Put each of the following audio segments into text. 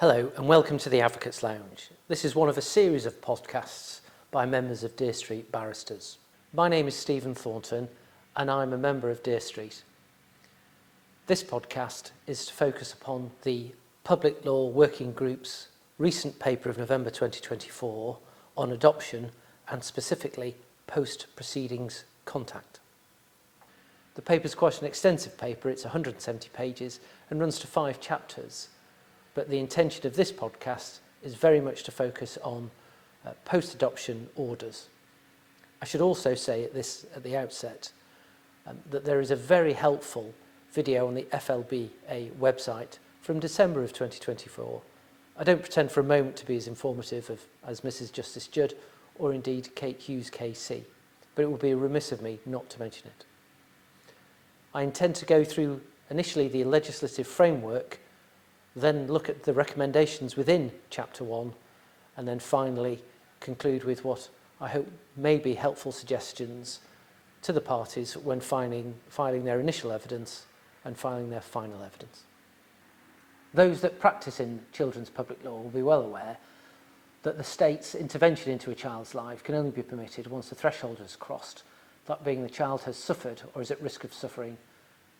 Hello and welcome to the Advocates Lounge. This is one of a series of podcasts by members of Deer Street Barristers. My name is Stephen Thornton and I'm a member of Deer Street. This podcast is to focus upon the Public Law Working Group's recent paper of November 2024 on adoption and specifically post-proceedings contact. The paper is quite an extensive paper, it's 170 pages and runs to 5 chapters. But the intention of this podcast is very much to focus on post-adoption orders. I should also say at the outset that there is a very helpful video on the FLBA website from December of 2024. I don't pretend for a moment to be as informative as Mrs. Justice Judd or indeed Kate Hughes KC, but it would be remiss of me not to mention it. I intend to go through initially the legislative framework, then look at the recommendations within Chapter 1, and then finally conclude with what I hope may be helpful suggestions to the parties when filing their initial evidence and filing their final evidence. Those that practice in children's public law will be well aware that the state's intervention into a child's life can only be permitted once the threshold is crossed, that being the child has suffered or is at risk of suffering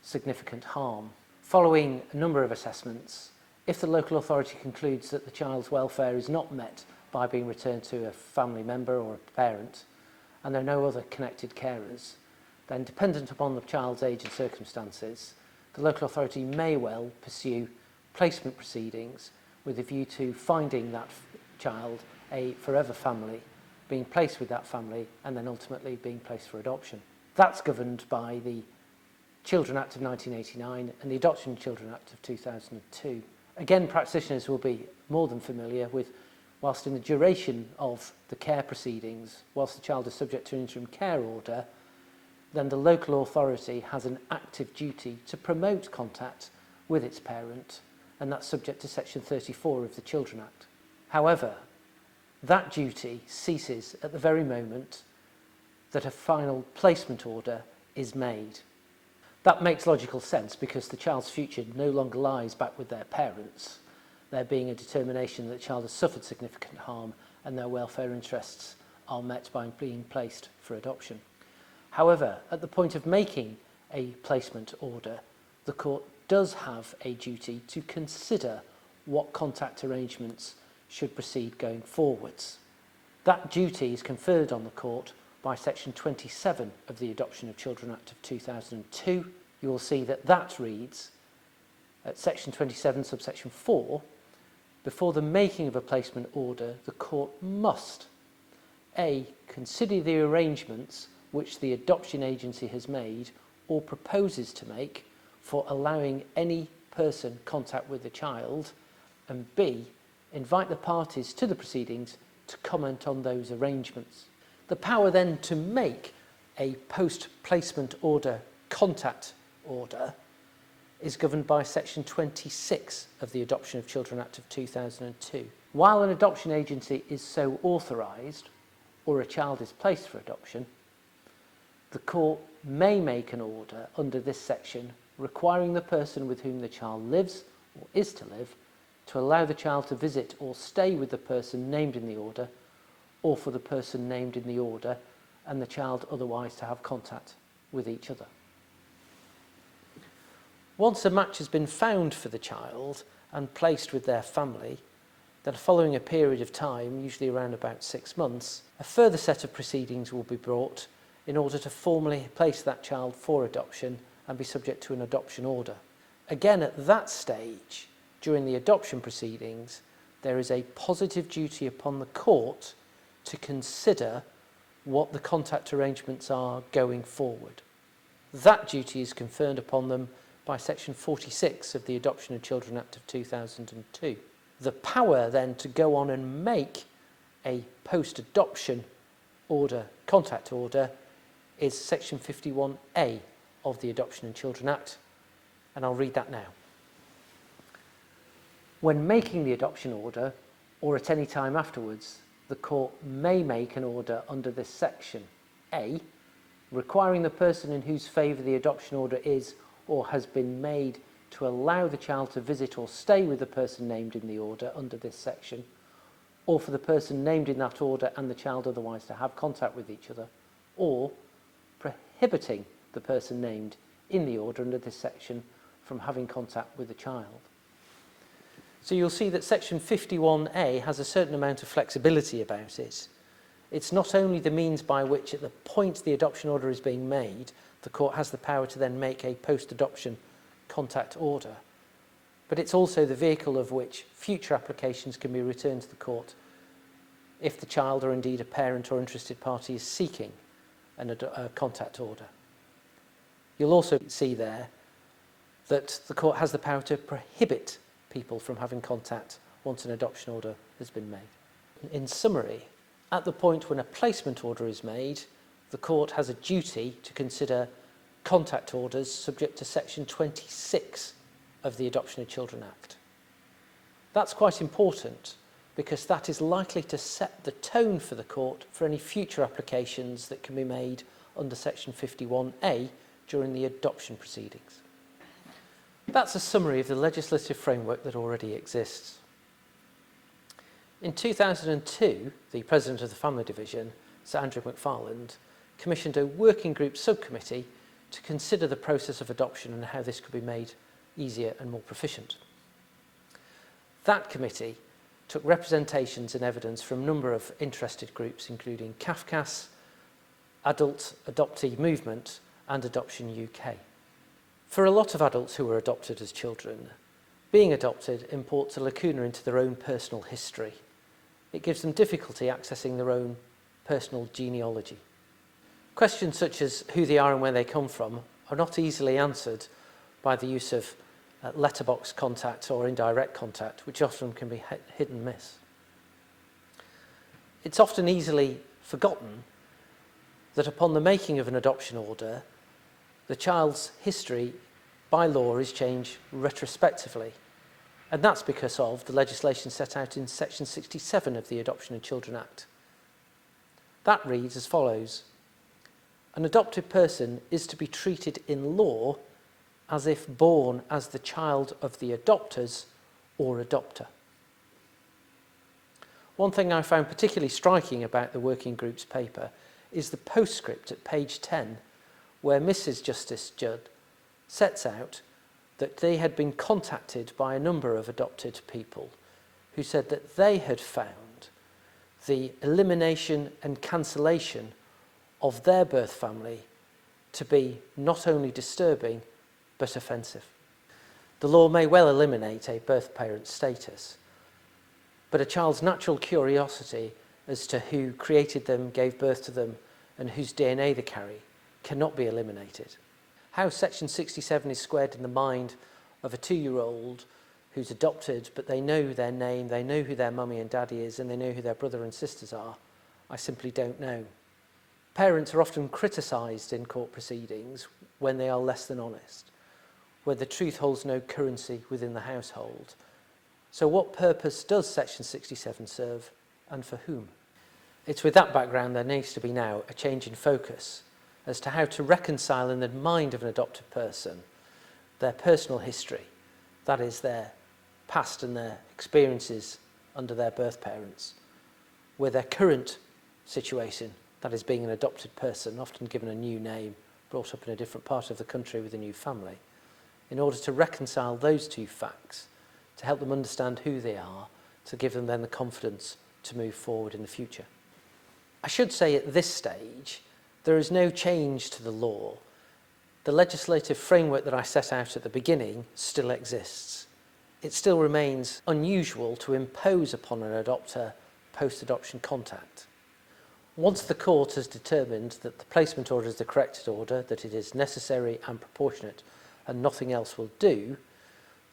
significant harm. Following a number of assessments, if the local authority concludes that the child's welfare is not met by being returned to a family member or a parent, and there are no other connected carers, then dependent upon the child's age and circumstances, the local authority may well pursue placement proceedings with a view to finding that child a forever family, being placed with that family, and then ultimately being placed for adoption. That's governed by the Children Act of 1989 and the Adoption Children Act of 2002. Again, practitioners will be more than familiar with, whilst in the duration of the care proceedings, whilst the child is subject to an interim care order, then the local authority has an active duty to promote contact with its parent, and that's subject to Section 34 of the Children Act. However, that duty ceases at the very moment that a final placement order is made. That makes logical sense because the child's future no longer lies back with their parents, there being a determination that the child has suffered significant harm and their welfare interests are met by being placed for adoption. However, at the point of making a placement order, the court does have a duty to consider what contact arrangements should proceed going forwards. That duty is conferred on the court by Section 27 of the Adoption of Children Act of 2002, you will see that reads at Section 27, subsection 4, before the making of a placement order, the court must A. Consider the arrangements which the adoption agency has made or proposes to make for allowing any person contact with the child, and B. Invite the parties to the proceedings to comment on those arrangements. The power then to make a post-placement order contact order is governed by Section 26 of the Adoption of Children Act of 2002. While an adoption agency is so authorised, or a child is placed for adoption, the court may make an order under this section requiring the person with whom the child lives or is to live to allow the child to visit or stay with the person named in the order, or for the person named in the order and the child otherwise to have contact with each other. Once a match has been found for the child and placed with their family, then following a period of time, usually around about 6 months, a further set of proceedings will be brought in order to formally place that child for adoption and be subject to an adoption order. Again, at that stage, during the adoption proceedings, there is a positive duty upon the court to consider what the contact arrangements are going forward. That duty is conferred upon them by Section 46 of the Adoption of Children Act of 2002. The power then to go on and make a post-adoption order, contact order, is Section 51A of the Adoption of Children Act, and I'll read that now. When making the adoption order, or at any time afterwards, the court may make an order under this section. A. Requiring the person in whose favour the adoption order is or has been made to allow the child to visit or stay with the person named in the order under this section, or for the person named in that order and the child otherwise to have contact with each other, or prohibiting the person named in the order under this section from having contact with the child. So you'll see that section 51A has a certain amount of flexibility about it. It's not only the means by which at the point the adoption order is being made, the court has the power to then make a post-adoption contact order, but it's also the vehicle of which future applications can be returned to the court if the child or indeed a parent or interested party is seeking a contact order. You'll also see there that the court has the power to prohibit people from having contact once an adoption order has been made. In summary, at the point when a placement order is made, the court has a duty to consider contact orders subject to section 26 of the Adoption of Children Act. That's quite important because that is likely to set the tone for the court for any future applications that can be made under section 51A during the adoption proceedings. That's a summary of the legislative framework that already exists. In 2002, the President of the Family Division, Sir Andrew McFarland, commissioned a working group subcommittee to consider the process of adoption and how this could be made easier and more proficient. That committee took representations and evidence from a number of interested groups, including CAFCAS, Adult Adoptee Movement and Adoption UK. For a lot of adults who were adopted as children, being adopted imports a lacuna into their own personal history. It gives them difficulty accessing their own personal genealogy. Questions such as who they are and where they come from are not easily answered by the use of letterbox contact or indirect contact, which often can be hit and miss. It's often easily forgotten that upon the making of an adoption order, the child's history by law is changed retrospectively, and that's because of the legislation set out in section 67 of the Adoption of Children Act. That reads as follows: an adopted person is to be treated in law as if born as the child of the adopters or adopter. One thing I found particularly striking about the working group's paper is the postscript at page 10, where Mrs. Justice Judd sets out that they had been contacted by a number of adopted people who said that they had found the elimination and cancellation of their birth family to be not only disturbing but offensive. The law may well eliminate a birth parent status, but a child's natural curiosity as to who created them, gave birth to them, and whose DNA they carry cannot be eliminated. How section 67 is squared in the mind of a 2-year-old who's adopted, but they know their name, they know who their mummy and daddy is, and they know who their brother and sisters are, I simply don't know. Parents are often criticised in court proceedings when they are less than honest, where the truth holds no currency within the household. So what purpose does section 67 serve, and for whom? It's with that background there needs to be now a change in focus as to how to reconcile in the mind of an adopted person their personal history, that is their past and their experiences under their birth parents, with their current situation, that is being an adopted person, often given a new name, brought up in a different part of the country with a new family, in order to reconcile those two facts, to help them understand who they are, to give them then the confidence to move forward in the future. I should say at this stage, there is no change to the law. The legislative framework that I set out at the beginning still exists. It still remains unusual to impose upon an adopter post-adoption contact. Once the court has determined that the placement order is the corrected order, that it is necessary and proportionate and nothing else will do,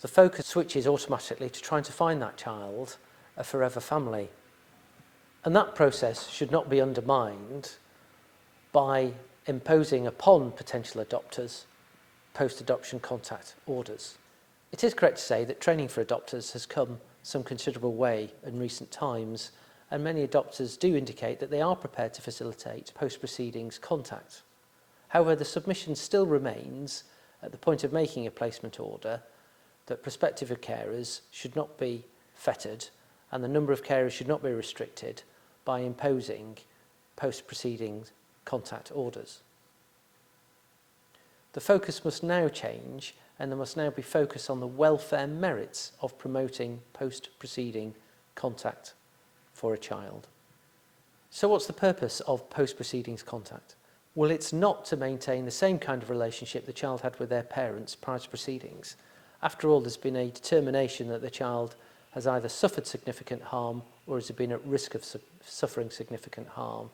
the focus switches automatically to trying to find that child a forever family. And that process should not be undermined by imposing upon potential adopters post-adoption contact orders. It is correct to say that training for adopters has come some considerable way in recent times, and many adopters do indicate that they are prepared to facilitate post-proceedings contact. However, the submission still remains, at the point of making a placement order, that prospective carers should not be fettered and the number of carers should not be restricted by imposing post-proceedings contact orders. The focus must now change, and there must now be focus on the welfare merits of promoting post-proceeding contact for a child. So what's the purpose of post-proceedings contact? Well, it's not to maintain the same kind of relationship the child had with their parents prior to proceedings. After all, there's been a determination that the child has either suffered significant harm or has been at risk of suffering significant harm.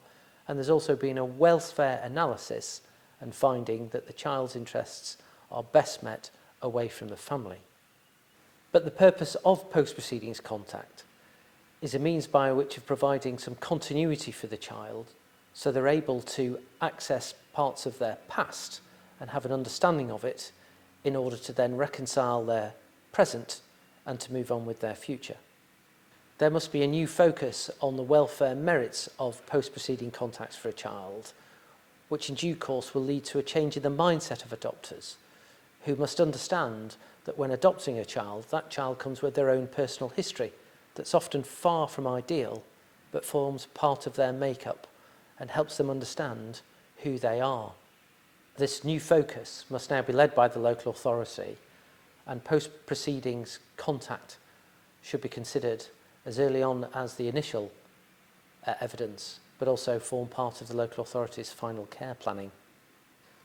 And there's also been a welfare analysis and finding that the child's interests are best met away from the family. But the purpose of post-proceedings contact is a means by which of providing some continuity for the child so they're able to access parts of their past and have an understanding of it in order to then reconcile their present and to move on with their future. There must be a new focus on the welfare merits of post-proceeding contacts for a child, which in due course will lead to a change in the mindset of adopters, who must understand that when adopting a child, that child comes with their own personal history that's often far from ideal, but forms part of their makeup and helps them understand who they are. This new focus must now be led by the local authority, and post-proceedings contact should be considered as early on as the initial evidence, but also form part of the local authority's final care planning.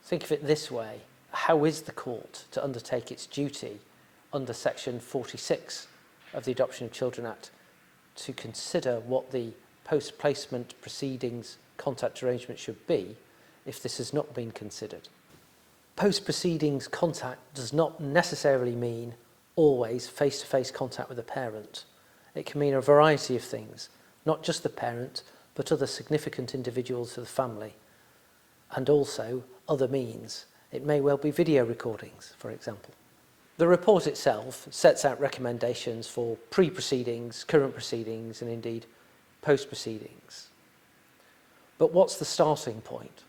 Think of it this way: how is the court to undertake its duty under section 46 of the Adoption of Children Act to consider what the post-placement proceedings contact arrangement should be if this has not been considered? Post-proceedings contact does not necessarily mean always face-to-face contact with a parent. It can mean a variety of things, not just the parent, but other significant individuals of the family, and also other means. It may well be video recordings, for example. The report itself sets out recommendations for pre-proceedings, current proceedings, and indeed post-proceedings. But what's the starting point?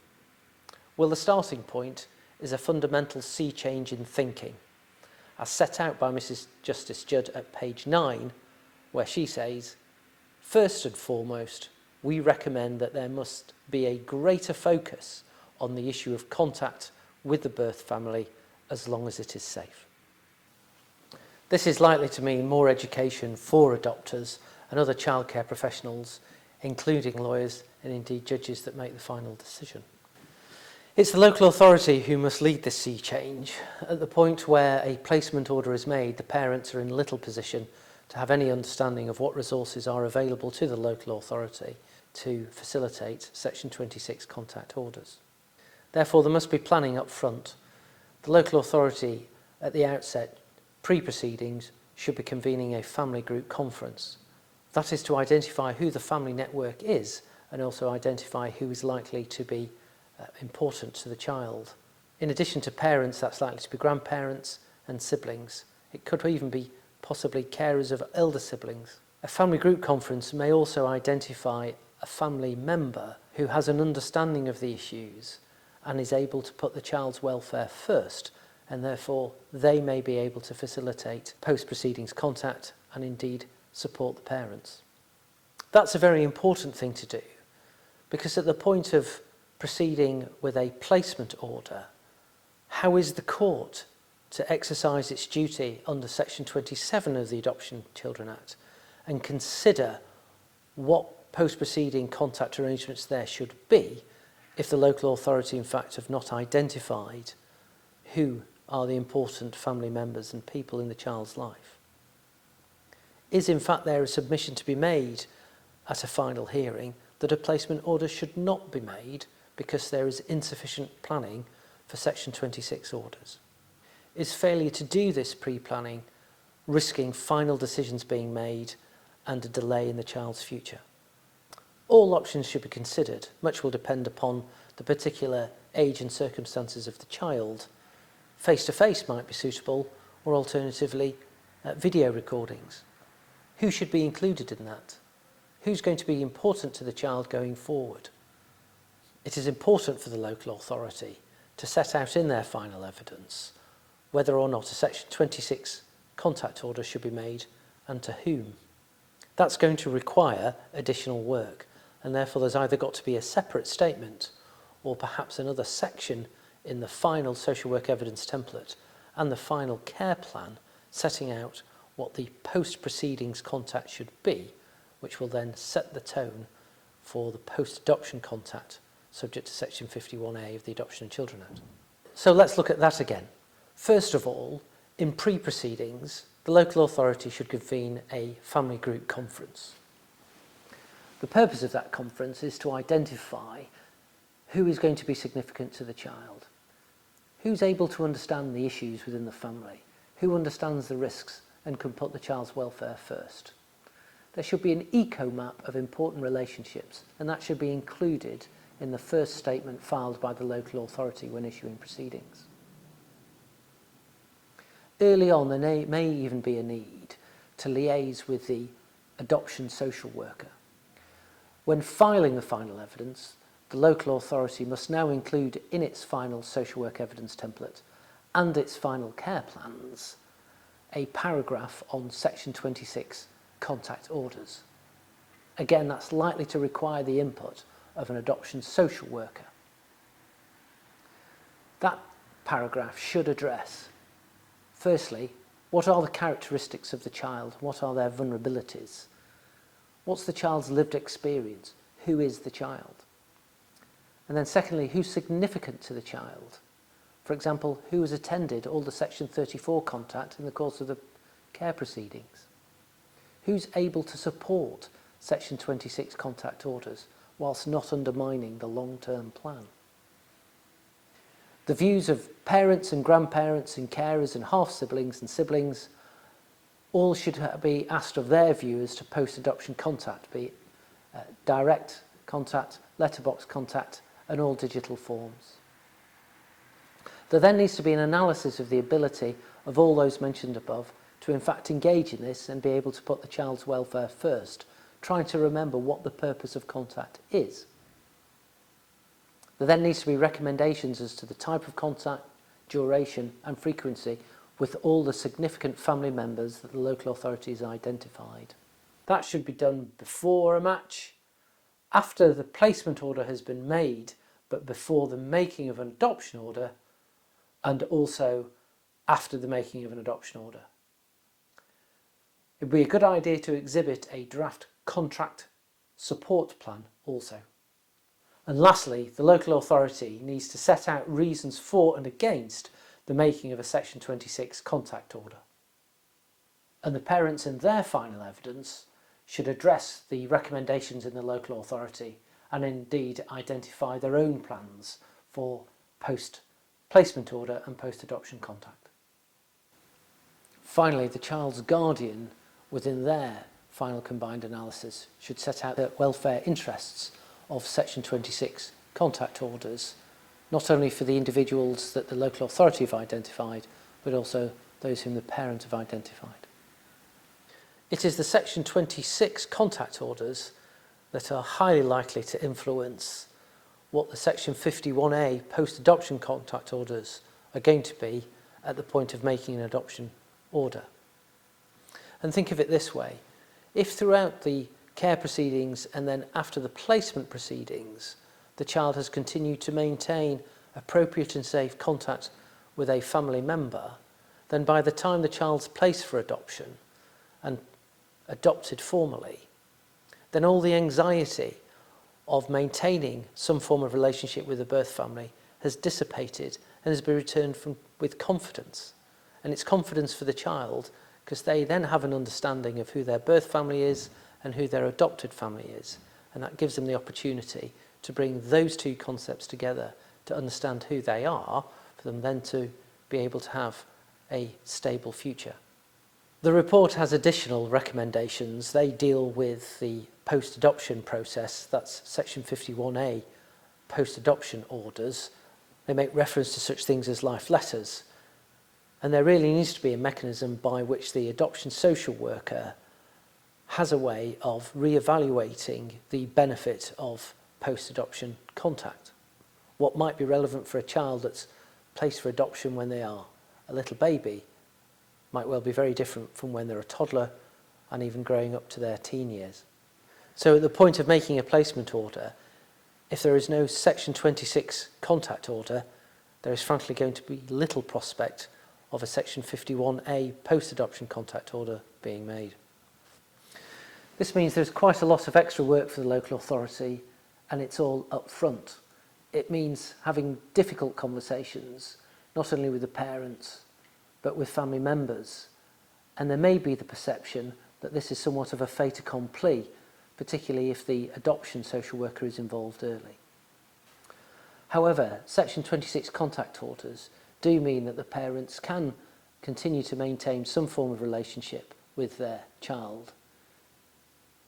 Well, the starting point is a fundamental sea change in thinking, as set out by Mrs. Justice Judd at page 9, where she says, first and foremost, we recommend that there must be a greater focus on the issue of contact with the birth family as long as it is safe. This is likely to mean more education for adopters and other childcare professionals, including lawyers and indeed judges that make the final decision. It's the local authority who must lead this sea change. At the point where a placement order is made, the parents are in little position to have any understanding of what resources are available to the local authority to facilitate Section 26 contact orders. Therefore, there must be planning up front. The local authority at the outset, pre-proceedings, should be convening a family group conference. That is to identify who the family network is and also identify who is likely to be important to the child. In addition to parents, that's likely to be grandparents and siblings. It could even be possibly carers of elder siblings. A family group conference may also identify a family member who has an understanding of the issues and is able to put the child's welfare first, and therefore they may be able to facilitate post-proceedings contact and indeed support the parents. That's a very important thing to do, because at the point of proceeding with a placement order, how is the court to exercise its duty under Section 27 of the Adoption of Children Act and consider what post-proceeding contact arrangements there should be if the local authority in fact have not identified who are the important family members and people in the child's life? Is in fact there a submission to be made at a final hearing that a placement order should not be made because there is insufficient planning for Section 26 orders? Is failure to do this pre-planning risking final decisions being made and a delay in the child's future? All options should be considered. Much will depend upon the particular age and circumstances of the child. Face-to-face might be suitable, or alternatively, video recordings. Who should be included in that? Who's going to be important to the child going forward? It is important for the local authority to set out in their final evidence whether or not a Section 26 contact order should be made and to whom. That's going to require additional work, and therefore there's either got to be a separate statement or perhaps another section in the final social work evidence template and the final care plan setting out what the post-proceedings contact should be, which will then set the tone for the post-adoption contact subject to section 51A of the Adoption of Children Act. So let's look at that again. First of all, in pre-proceedings, the local authority should convene a family group conference. The purpose of that conference is to identify who is going to be significant to the child, who's able to understand the issues within the family, who understands the risks and can put the child's welfare first. There should be an eco-map of important relationships, and that should be included in the first statement filed by the local authority when issuing proceedings. Early on, there may even be a need to liaise with the adoption social worker. When filing the final evidence, the local authority must now include in its final social work evidence template and its final care plans a paragraph on section 26 contact orders. Again, that's likely to require the input of an adoption social worker. That paragraph should address, firstly, what are the characteristics of the child? What are their vulnerabilities? What's the child's lived experience? Who is the child? And then secondly, who's significant to the child? For example, who has attended all the section 34 contact in the course of the care proceedings? Who's able to support section 26 contact orders whilst not undermining the long-term plan? The views of parents and grandparents and carers and half-siblings and siblings all should be asked of their view as to post-adoption contact, be it direct contact, letterbox contact, and all digital forms. There then needs to be an analysis of the ability of all those mentioned above to in fact engage in this and be able to put the child's welfare first, trying to remember what the purpose of contact is. There then needs to be recommendations as to the type of contact, duration and frequency with all the significant family members that the local authority has identified. That should be done before a match, after the placement order has been made, but before the making of an adoption order, and also after the making of an adoption order. It would be a good idea to exhibit a draft contract support plan also. And lastly, the local authority needs to set out reasons for and against the making of a section 26 contact order. And the parents in their final evidence should address the recommendations in the local authority and indeed identify their own plans for post-placement order and post-adoption contact. Finally, the child's guardian within their final combined analysis should set out the welfare interests of section 26 contact orders, not only for the individuals that the local authority have identified, but also those whom the parent have identified. It is the section 26 contact orders that are highly likely to influence what the section 51A post-adoption contact orders are going to be at the point of making an adoption order. And think of it this way: if throughout the care proceedings and then after the placement proceedings the child has continued to maintain appropriate and safe contact with a family member, then by the time the child's placed for adoption and adopted formally, then all the anxiety of maintaining some form of relationship with the birth family has dissipated and has been returned with confidence. And it's confidence for the child because they then have an understanding of who their birth family is and who their adopted family is. And that gives them the opportunity to bring those two concepts together to understand who they are, for them then to be able to have a stable future. The report has additional recommendations. They deal with the post-adoption process, that's section 51A, post-adoption orders. They make reference to such things as life letters. And there really needs to be a mechanism by which the adoption social worker has a way of re-evaluating the benefit of post-adoption contact. What might be relevant for a child that's placed for adoption when they are a little baby might well be very different from when they're a toddler and even growing up to their teen years. So at the point of making a placement order, if there is no Section 26 contact order, there is frankly going to be little prospect of a Section 51A post-adoption contact order being made. This means there's quite a lot of extra work for the local authority, and it's all up front. It means having difficult conversations, not only with the parents, but with family members. And there may be the perception that this is somewhat of a fait accompli, particularly if the adoption social worker is involved early. However, Section 26 contact orders do mean that the parents can continue to maintain some form of relationship with their child.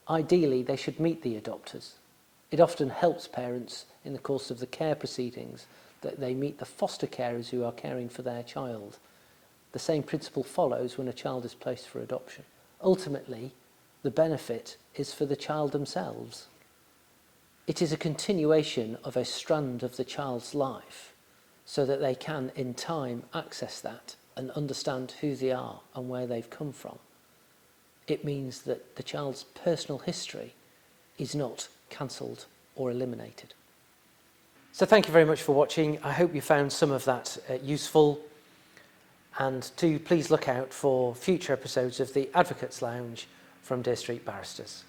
Ideally, they should meet the adopters. It often helps parents in the course of the care proceedings that they meet the foster carers who are caring for their child. The same principle follows when a child is placed for adoption. Ultimately, the benefit is for the child themselves. It is a continuation of a strand of the child's life so that they can, in time, access that and understand who they are and where they've come from. It means that the child's personal history is not cancelled or eliminated. So thank you very much for watching. I hope you found some of that useful, and do please look out for future episodes of the Advocates Lounge from Deer Street Barristers.